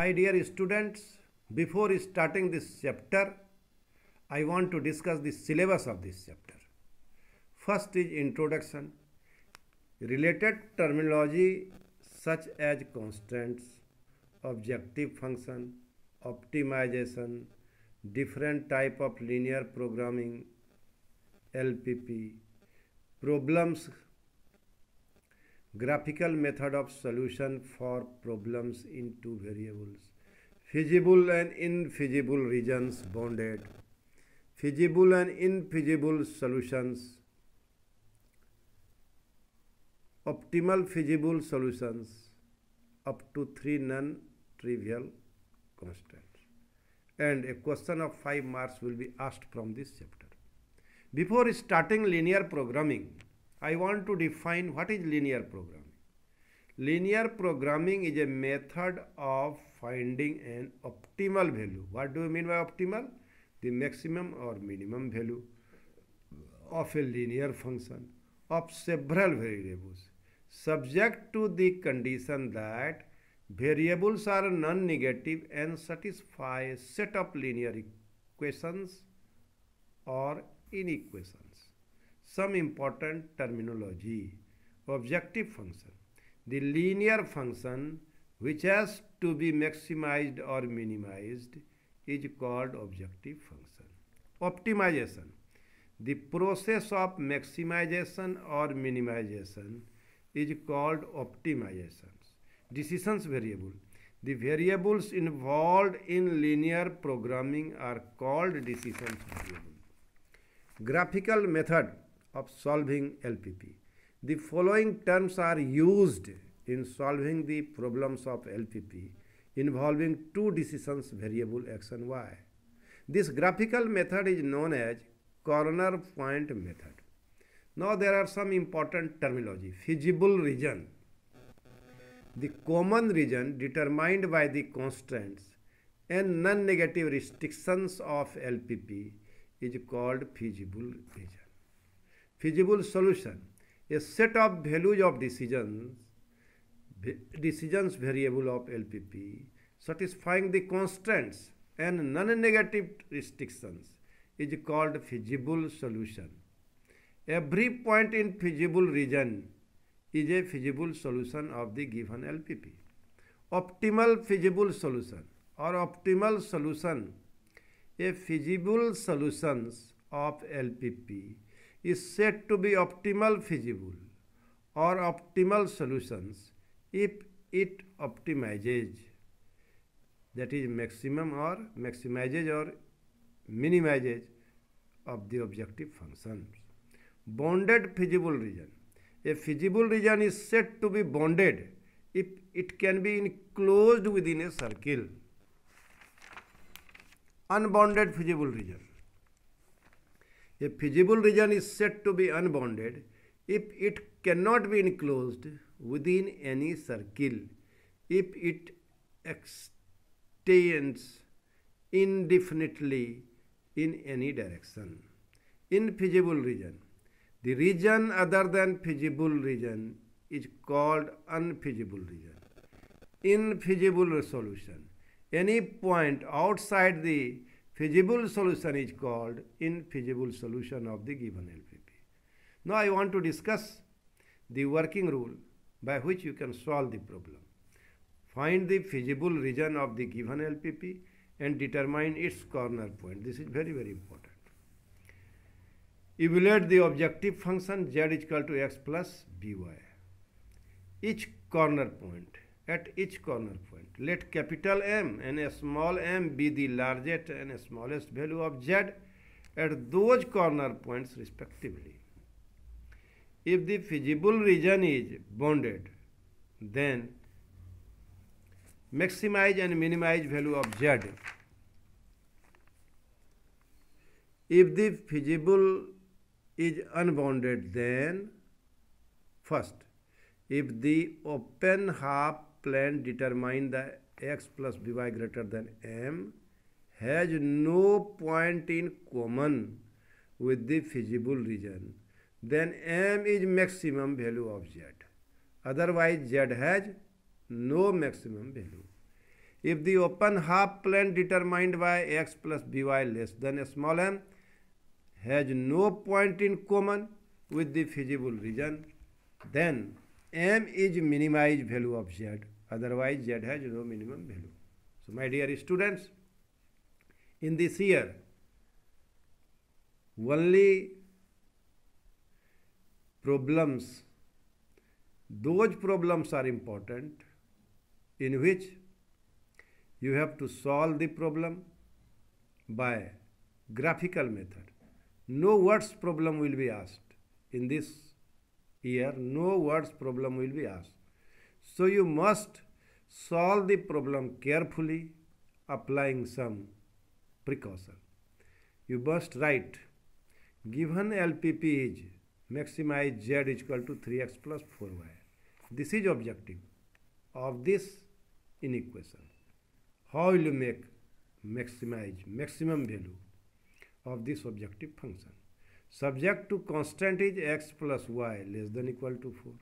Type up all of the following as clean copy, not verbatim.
My dear students, before starting this chapter, I want to discuss the syllabus of this chapter. First is introduction. Related terminology such as constants, objective function, optimization, different type of linear programming, LPP, problems, graphical method of solution for problems in two variables, feasible and infeasible regions bounded, feasible and infeasible solutions, optimal feasible solutions, up to 3 non-trivial constants. And a question of 5 marks will be asked from this chapter. Before starting linear programming, I want to define what is linear programming. Linear programming is a method of finding an optimal value. What do you mean by optimal? The maximum or minimum value of a linear function of several variables, subject to the condition that variables are non-negative and satisfy a set of linear equations or inequations. Some important terminology. Objective function. The linear function which has to be maximized or minimized is called objective function. Optimization. The process of maximization or minimization is called optimization. Decisions variable. The variables involved in linear programming are called decisions variable. Graphical method of solving LPP. The following terms are used in solving the problems of LPP involving two decisions variable x and y. This graphical method is known as corner point method. Now there are some important terminology. Feasible region. The common region determined by the constraints and non-negative restrictions of LPP is called feasible region. Feasible solution. A set of values of decisions variable of LPP satisfying the constraints and non-negative restrictions is called feasible solution. Every point in feasible region is a feasible solution of the given LPP. Optimal feasible solution or optimal solution. A feasible solutions of LPP is said to be optimal feasible or optimal solutions if it optimizes, that is maximum or maximizes or minimizes of the objective functions. Bounded feasible region. A feasible region is said to be bounded if it can be enclosed within a circle. Unbounded feasible region. A feasible region is said to be unbounded if it cannot be enclosed within any circle, if it extends indefinitely in any direction. Infeasible region. The region other than feasible region is called unfeasible region. Infeasible solution. Any point outside the feasible solution is called infeasible solution of the given LPP. Now I want to discuss the working rule by which you can solve the problem. Find the feasible region of the given LPP and determine its corner point. This is very, very important. Evaluate the objective function z is equal to x plus by. Each corner point. At each corner point, let capital M and a small m be the largest and smallest value of z at those corner points respectively. If the feasible region is bounded, then maximize and minimize value of z. If the feasible is unbounded, then first, if the open half plane determined the x plus by greater than m has no point in common with the feasible region, then m is maximum value of z. Otherwise, z has no maximum value. If the open half plane determined by x plus by less than small m has no point in common with the feasible region, then m is minimized value of z, otherwise z has no minimum value. So my dear students, in this year only problems, those problems are important in which you have to solve the problem by graphical method. No words problem will be asked. In this year, no words problem will be asked. So you must solve the problem carefully, applying some precaution. You must write, given LPP is maximize z is equal to 3x plus 4y. This is objective of this inequation. How will you make maximize maximum value of this objective function? Subject to constant is x plus y less than equal to 4.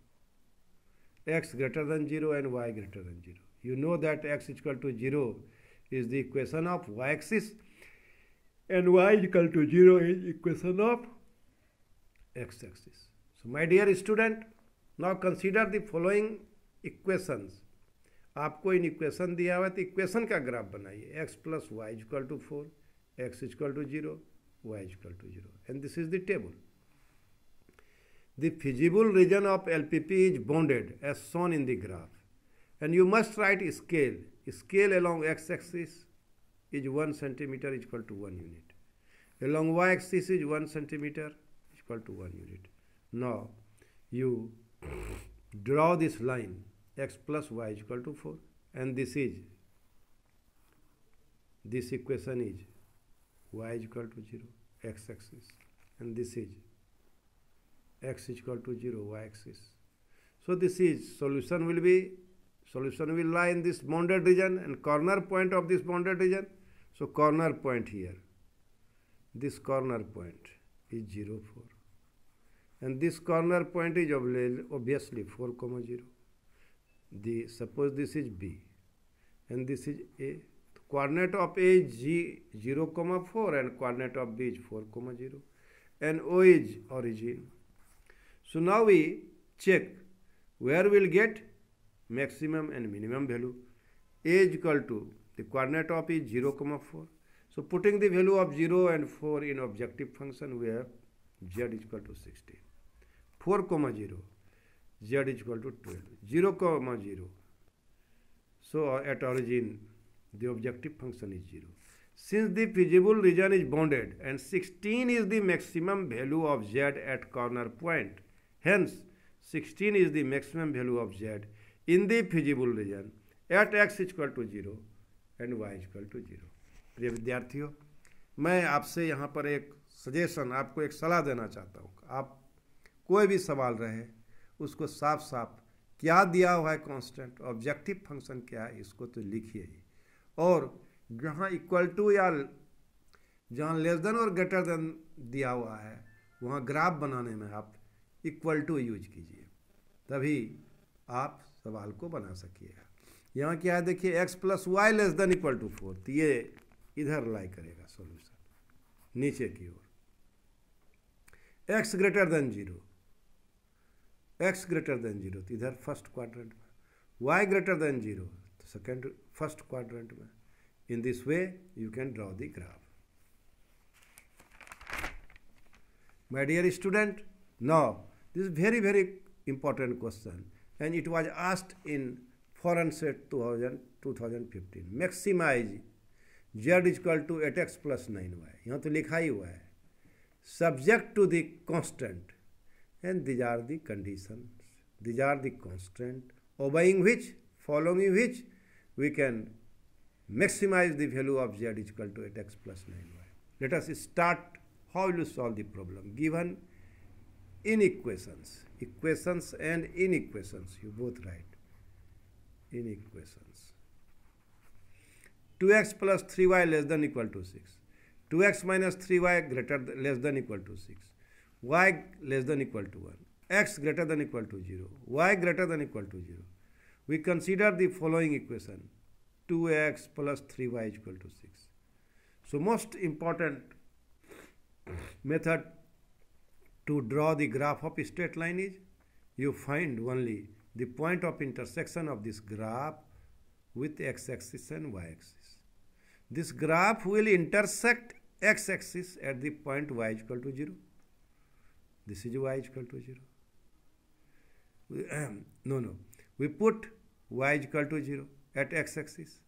X greater than 0 and y greater than 0. You know that x is equal to 0 is the equation of y-axis and y is equal to 0 is equation of x-axis. So my dear student, now consider the following equations. आपको in equation दिया हुआ तो equation का graph बनाइए. x plus y is equal to 4, x is equal to 0, y is equal to 0, and this is the table. The feasible region of LPP is bounded as shown in the graph, and you must write scale. Scale along x-axis is 1 centimeter is equal to 1 unit. Along y-axis is 1 centimeter is equal to 1 unit. Now you draw this line, x plus y is equal to 4, and this equation is y is equal to 0, x-axis, and this is x is equal to 0, y-axis. So this is solution will lie in this bounded region and corner point of this bounded region. So corner point here, this corner point is 0, 4, and this corner point is obviously 4, 0. Suppose this is B and this is A. The coordinate of A is 0, 4, and coordinate of B is 4, 0, and O is origin. So now we check where we will get maximum and minimum value. A is equal to, the coordinate of is 0, 4. So putting the value of 0 and 4 in objective function, we have z is equal to 16. 4, 0, z is equal to 12. 0, 0. So at origin, the objective function is 0. Since the feasible region is bounded and 16 is the maximum value of z at corner point, hence 16 is the maximum value of z in the feasible region at x is equal to 0 and y is equal to 0. प्रिय विद्यार्थियों, मैं आपसे यहाँ पर एक suggestion, आपको एक सलाह देना चाहता हूँ. आप कोई भी सवाल रहे उसको साफ साफ क्या दिया हुआ है कांस्टेंट, ऑब्जेक्टिव फंक्शन क्या है, इसको तो लिखिए ही. और जहाँ इक्वल टू या जहाँ लेस देन और ग्रेटर देन दिया हुआ है वहाँ ग्राफ बनाने में आप इक्वल टू यूज कीजिए, तभी आप सवाल को बना सकिएगा. यहाँ क्या है देखिए, x plus Y less than equal to 4, तो ये इधर लाई करेगा सॉल्यूशन नीचे की ओर. x greater than 0, x greater than 0 तो इधर फर्स्ट क्वाड्रेंट में, y ग्रेटर देन 0 तो सेकेंड फर्स्ट क्वाड्रेंट में. In this way you can draw the graph. My dear student, now this is very important question, and it was asked in foreign set 2015. Maximize z is equal to 8x plus 9y. यहाँ तो लिखा ही हुआ है, subject to the constant, and these are the conditions, these are the constant obeying which, following which we can maximize the value of z is equal to 8x plus 9y. Let us start how will you solve the problem. Given inequations, equations and inequations, you both write. Inequations. 2x plus 3y less than equal to 6. 2x minus 3y less than equal to 6. Y less than equal to 1. X greater than equal to 0. Y greater than equal to 0. We consider the following equation. 2x plus 3y is equal to 6. So most important method to draw the graph of a straight line is you find only the point of intersection of this graph with x-axis and y-axis. This graph will intersect x-axis at the point y is equal to 0. This is y is equal to 0. We put y is equal to 0 at x-axis.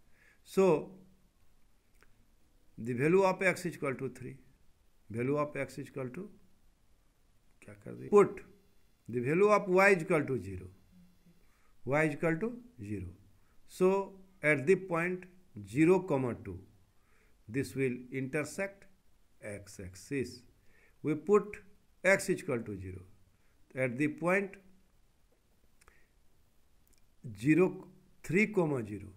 So, the value of x is equal to 3. Value of x is equal to, क्या कर दें? Put the value of y is equal to 0. Y is equal to 0. So, at the point 0, 2, this will intersect x-axis. We put x is equal to 0. At the point 0, 3, 0.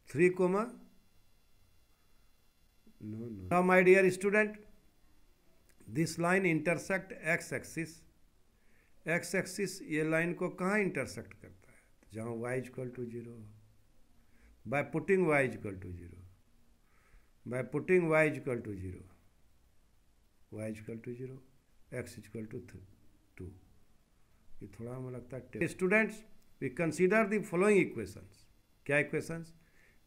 3, no. Now, my dear student, this line intersect x-axis. x-axis ये line को कहाँ intersect करता है? जहाँ y is equal to 0. By putting y is equal to 0. By putting y is equal to 0. Y is equal to 0. X is equal to 2. ये थोड़ा हमें लगता है. Students, we consider the following equations. क्या equations?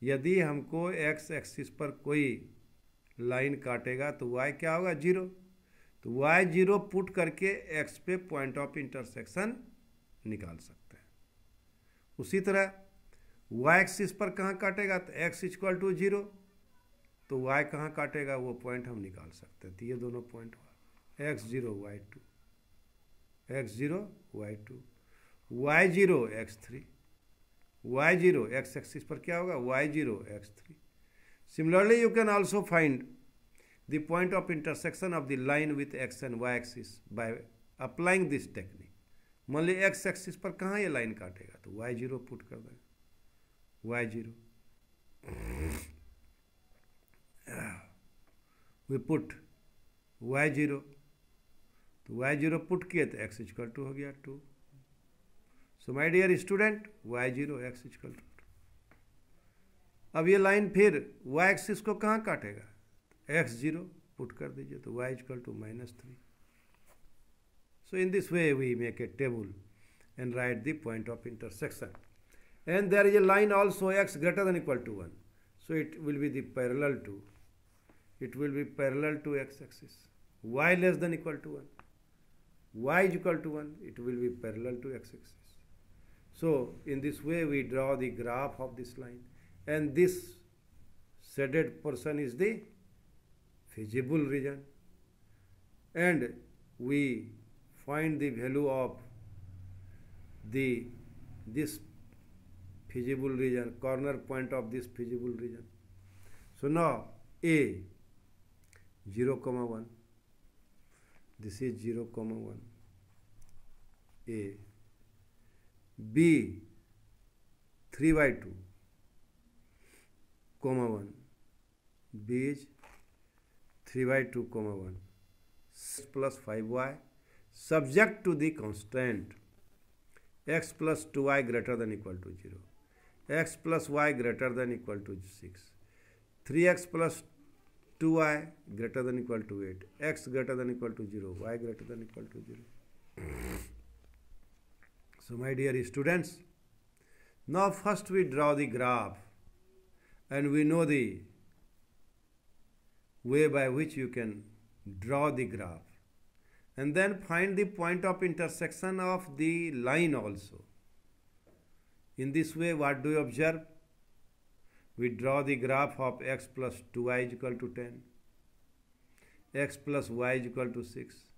यदि हमको x axis पर कोई लाइन काटेगा तो y क्या होगा? 0. तो y 0 पुट करके x पे पॉइंट ऑफ इंटरसेक्शन निकाल सकते हैं. उसी तरह y एक्सिस पर कहाँ काटेगा? तो x इक्वल टू 0. तो y कहाँ काटेगा? वो पॉइंट हम निकाल सकते हैं. तो ये दोनों पॉइंट हुआ x0 y2, x0 y2, y0 x3, y0 x axis पर क्या होगा? y0 x3. Similarly, you can also find the point of intersection of the line with x and y axis by applying this technique. मान ली x axis पर कहाँ ये line काटेगा? तो y0 put कर देंगे. y0 we put y0. तो y0 put किए तो x इक्वल टू हो गया 2. So my dear student, y0 x equal to 2. अब ये लाइन फिर y एक्सिस को कहाँ काटेगा? x0 पुट कर दीजिए तो y equal to -3. So in this way we make a table and write the point of intersection. And there is a line also x greater than equal to 1. So it will be the parallel to, it will be parallel to x axis. Y less than equal to 1. Y is equal to 1, it will be parallel to x axis. So in this way we draw the graph of this line. And this shaded portion is the feasible region. And we find the value of this feasible region, corner point of this feasible region. So now A 0, 1. This is 0, 1. A. B 3/2, 1. B is 3/2, 1. Plus 5y subject to the constraint x plus 2y greater than equal to 0, x plus y greater than equal to 6, 3x plus 2y greater than equal to 8, x greater than equal to 0, y greater than equal to 0. So my dear students, now first we draw the graph and we know the way by which you can draw the graph. And then find the point of intersection of the line also. In this way, what do you observe? We draw the graph of x plus 2y is equal to 10, x plus y is equal to 6,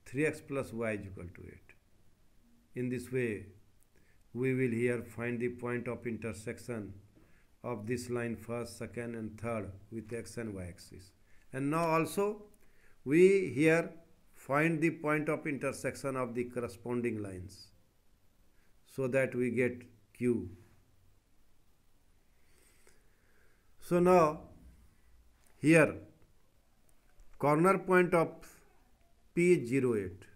3x plus y is equal to 8. In this way, we will here find the point of intersection of this line first, second and third with x and y axis. And now also, we here find the point of intersection of the corresponding lines so that we get Q. So now here corner point of P is 0, 8.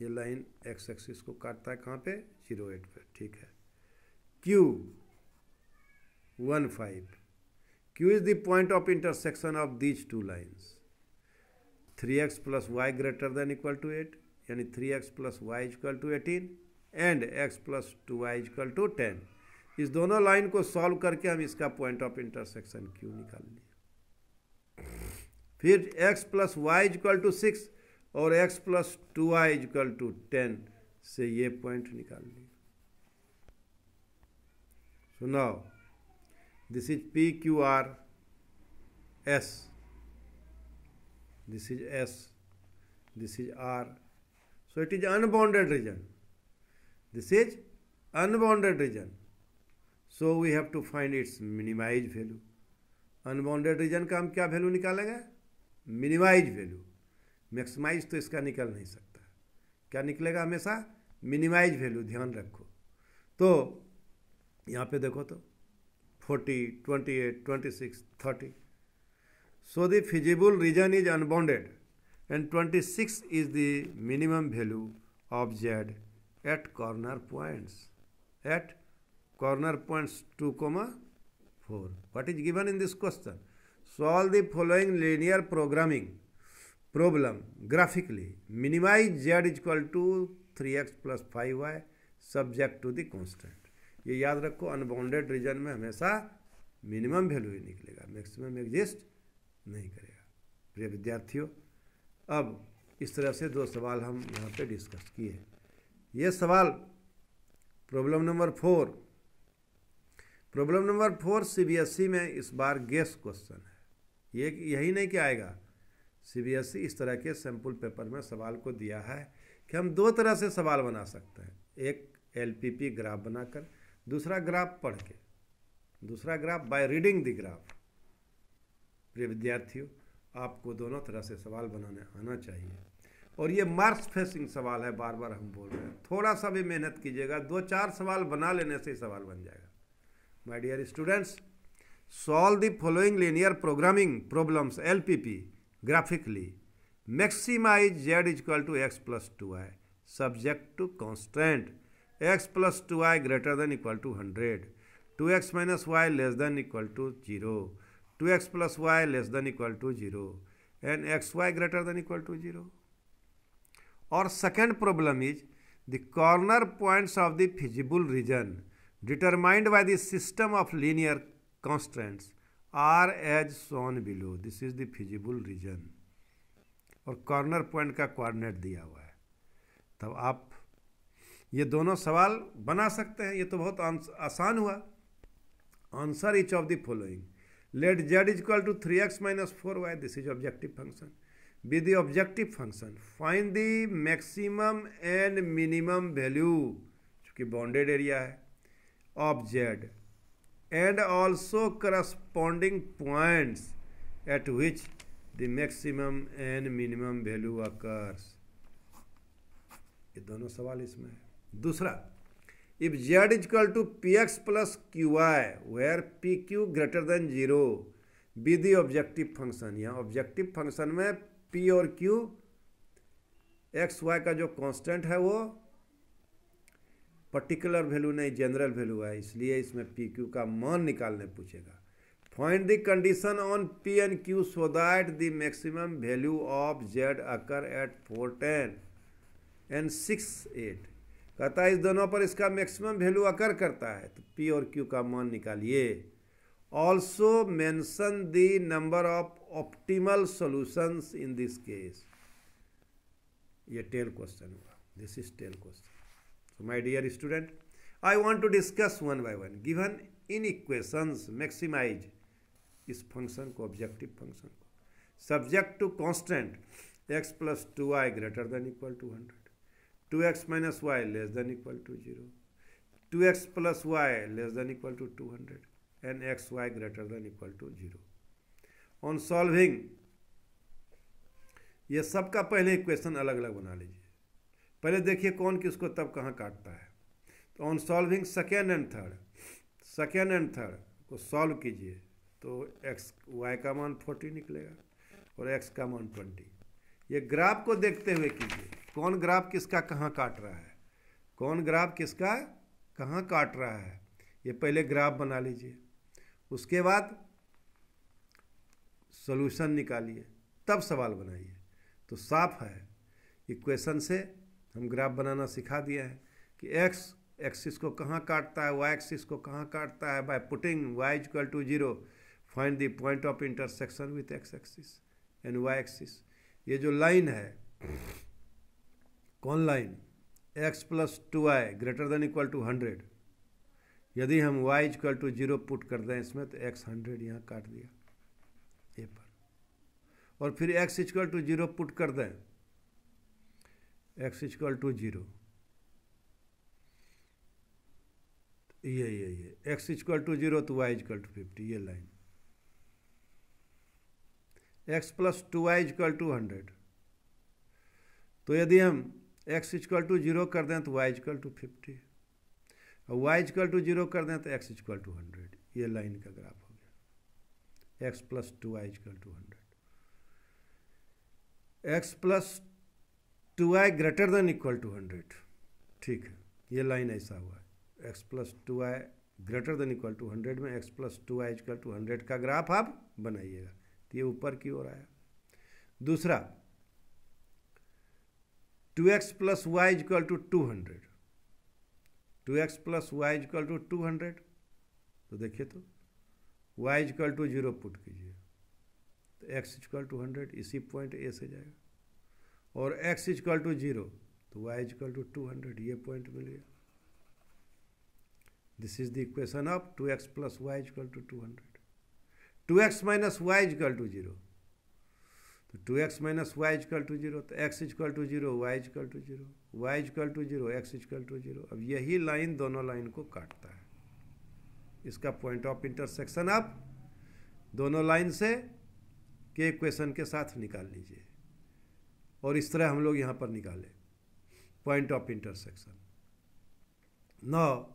ये line x axis को काटता है कहाँ पे? 0, 8 पे. ठीक है. Q 1 5. Q is the point of intersection of these two lines. 3x plus y greater than equal to 8, यानी 3x plus y is equal to 18 and x plus 2y is equal to 10. इस दोनों line को solve करके हम इसका point of intersection Q निकाल लिए. फिर x plus y is equal to 6 और x plus 2y is equal to 10 से ये पॉइंट निकाल लिए. So now this is PQR S, this is S, this is R. So it is unbounded region. This is unbounded region. So we have to find its minimized value. Unbounded region का हम क्या value निकालेंगे? Minimise value. Maximise तो इसका निकल नहीं सकता. क्या निकलेगा हमेशा? Minimize value. ध्यान रखो. तो यहाँ पे देखो तो 40, 28, 26, 30. So the feasible region is unbounded and 26 is the minimum value of Z at corner points. At corner points 2, 4. What is given in this question? Solve the following linear programming problem graphically. Minimize Z is equal to 3x plus 5y subject to the constant. ये याद रखो, unbounded reason में हमेशा minimum value ही निकलेगा, maximum exist नहीं करेगा. प्रिय विद्यार्थियों, अब इस तरह से दो सवाल हम यहाँ पे डिस्कस किए. ये सवाल problem number 4. Problem number 4 CBSE में इस बार गेस क्वेश्चन है. ये यही नहीं कि आएगा. CBSE इस तरह के सैम्पल पेपर में सवाल को दिया है कि हम दो तरह से सवाल बना सकते हैं. एक LPP ग्राफ बनाकर, दूसरा ग्राफ पढ़ के, दूसरा graph by reading the graph. प्रिय विद्यार्थियों, आपको दोनों तरह से सवाल बनाने आना चाहिए और ये मार्क्स फेसिंग सवाल है. बार बार हम बोल रहे हैं, थोड़ा सा भी मेहनत कीजिएगा, 2-4 सवाल बना लेने से ही सवाल बन जाएगा. My dear students, solve the following linear programming problems LPP graphically. Maximize Z is equal to x plus 2y subject to constant x plus 2y greater than equal to 100, 2x minus y less than equal to 0, 2x plus y less than equal to 0 and xy greater than equal to 0. Or second problem is the corner points of the feasible region determined by the system of linear constants are as shown below. This is the feasible region. और corner point का coordinate दिया हुआ है. तब आप ये दोनों सवाल बना सकते हैं. ये तो बहुत आसान हुआ. Answer each of the following. Let Z is equal to 3x minus 4y. This is objective function. Be the objective function. Find the maximum and minimum value, चूँकि बाउंडेड एरिया है, of Z and also corresponding points at which the maximum and minimum value occurs. ये दोनों सवाल इसमें है. दूसरा, if Z is equal to Px plus Qy where PQ greater than 0 be the objective function. यहाँ objective function में P और Q x y का जो कांस्टेंट है वो पर्टिकुलर वैल्यू नहीं, जनरल वैल्यू है, इसलिए इसमें PQ का मान निकालने पूछेगा. Find the condition on P and Q so that the maximum value of Z occur at 4, 10 and 6, 8. कहता है इस दोनों पर इसका मैक्सिमम वैल्यू अकर करता है, तो P और Q का मान निकालिए. Also mention the number of optimal solutions in this case. ये टेल क्वेश्चन हुआ. This is tell question. So my dear student, I want to discuss one by one. Given in equations, maximize इस function को, objective function को, subject to constant x plus 2y greater than equal to 100, 2x minus y less than equal to 0, 2x plus y less than equal to 200 and xy greater than equal to 0. On solving, ये सब का पहले equation अलग अलग बना लीजिए. पहले देखिए कौन किसको तब कहाँ काटता है. तो on solving second and third को सॉल्व कीजिए तो एक्स वाई का मान 40 निकलेगा और एक्स का मान 20. ये ग्राफ को देखते हुए कीजिए कौन ग्राफ किसका कहाँ काट रहा है, कौन ग्राफ किसका कहाँ काट रहा है. ये पहले ग्राफ बना लीजिए उसके बाद सॉल्यूशन निकालिए, तब सवाल बनाइए। तो साफ है, इक्वेशन से हम ग्राफ बनाना सिखा दिया है कि एक्स एक्सिस को कहाँ काटता है, वाई एक्सिस को कहाँ काटता है। By putting y equal to 0 find the point of intersection with X axis and Y axis. ये जो लाइन है, कौन line, x plus 2y greater than equal to 100। यदि हम y इक्वल टू 0 पुट कर दें इसमें, तो x 100 यहाँ काट दिया ए पर, और फिर x इक्वल टू 0 पुट कर दें, x इक्वल टू 0, ये x इक्वल टू 0 तो y इक्वल टू 50, ये line. x plus 2y equal to 100, तो यदि हम x इक्वल टू 0 कर दें तो y इक्वल टू 50, और y इक्वल टू 0 कर दें तो x इक्वल टू 100। ये लाइन का ग्राफ हो गया, x plus 2y equal to 100। x plus 2y greater than equal to 100, ठीक है, ये लाइन ऐसा हुआ है। x plus 2y greater than equal to 100 में x plus 2y equal to 100 का ग्राफ आप बनाइएगा, तो ये ऊपर की ओर आया। दूसरा, 2x plus Y equal to 200, 2x plus Y equal to 200, तो देखिए तो y इक्वल टू 0 पुट कीजिए, तो x इक्वल टू 100 इसी पॉइंट ए से जाएगा, और x इक्वल टू 0 तो y इक्वल टू 200, ये पॉइंट मिल गया। This is the equation of 2x plus Y equal to 200। 2x minus Y equal to 0, तो 2x minus Y equal to 0, तो x equal to 0, y equal to 0, y equal to 0, x equal to 0। अब यही line दोनों line को काटता है, इसका point of intersection आप दोनों लाइन से के इक्वेशन के साथ निकाल लीजिए, और इस तरह हम लोग यहाँ पर निकाले point of intersection. Now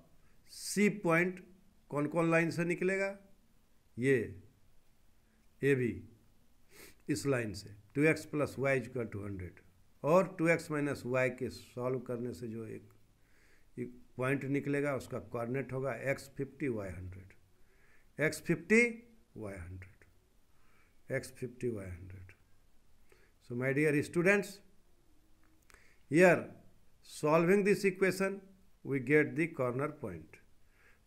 C point कौन कौन लाइन से निकलेगा, ये ए भी इस लाइन से 2x plus Y equal to 100, और 2x माइनस वाई के सॉल्व करने से जो एक पॉइंट निकलेगा उसका कोऑर्डिनेट होगा x 50 y 100, x 50 y 100, x 50 y 100। So my dear students, here solving this equation we get the corner point.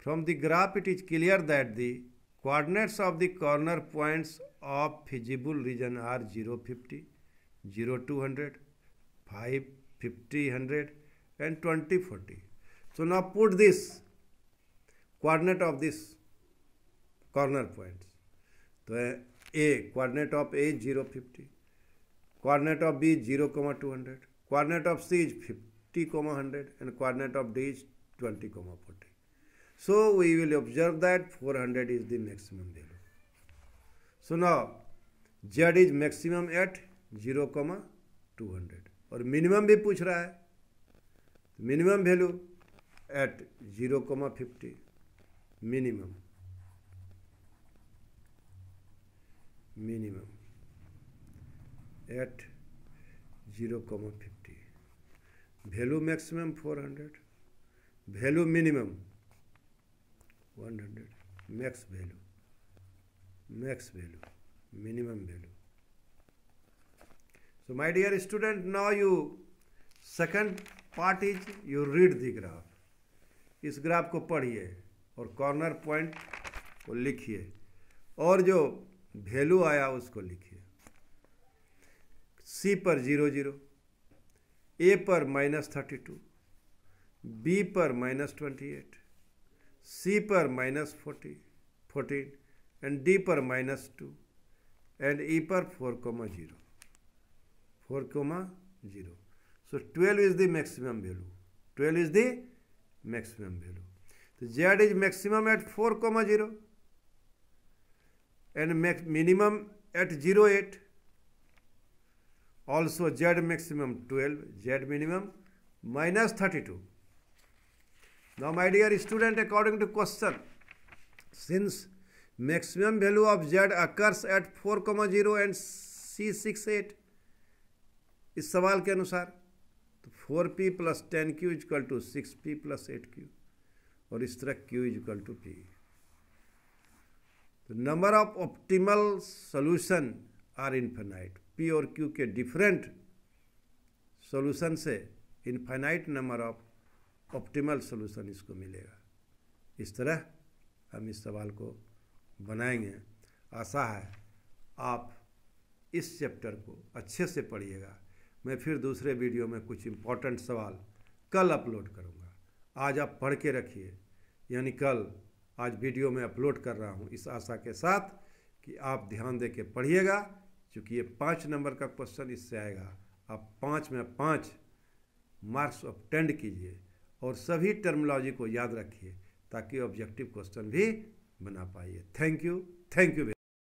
From the graph it is clear that the coordinates of the corner points of feasible region are 0, 50, 0, 200, 5, 50, 100 and 20, 40. So now put this coordinate of this corner points. So A, coordinate of A is 0, 50, coordinate of B is 0, 200, coordinate of C is 50, 100 and coordinate of D is 20, 40. So we will observe that 400 is the maximum value. So now Z is maximum at 0, 200 और minimum भी पूछ रहा है, minimum value at 0, 50, minimum at 0, 50, value maximum 400, value minimum 100, max value, minimum value. So my dear student, now you second part is you read the graph. इस graph को पढ़िए और corner point को लिखिए और जो वैल्यू आया उसको लिखिए। C पर 0, 0, A पर -32, B पर -28, C पर -40, 14 and D पर -2 and E पर 4, 0, 4, 0. So 12 is the maximum value. 12 is the maximum value. So Z is maximum at 4, 0 and minimum at 0, 8. Also Z maximum 12, Z minimum -32. Now my dear student, according to question, since maximum value of Z occurs at 4, 0 and C 6, 8, इस सवाल के अनुसार तो 4p plus 10q equal to 6p plus 8q और इस तरह q equal to p। तो number of optimal solution are infinite. P और क्यू के डिफरेंट सॉल्यूशन से infinite number of optimal solution इसको मिलेगा। इस तरह हम इस सवाल को बनाएंगे। आशा है आप इस चैप्टर को अच्छे से पढ़िएगा। मैं फिर दूसरे वीडियो में कुछ इम्पोर्टेंट सवाल कल अपलोड करूँगा। आज आप पढ़ के रखिए, यानी कल आज वीडियो में अपलोड कर रहा हूँ इस आशा के साथ कि आप ध्यान दे के पढ़िएगा, क्योंकि ये 5 नंबर का क्वेश्चन इससे आएगा। आप 5 में 5 मार्क्स ऑब्टेंड कीजिए और सभी टर्मिनोलॉजी को याद रखिए ताकि ऑब्जेक्टिव क्वेश्चन भी बना पाइए। Thank you.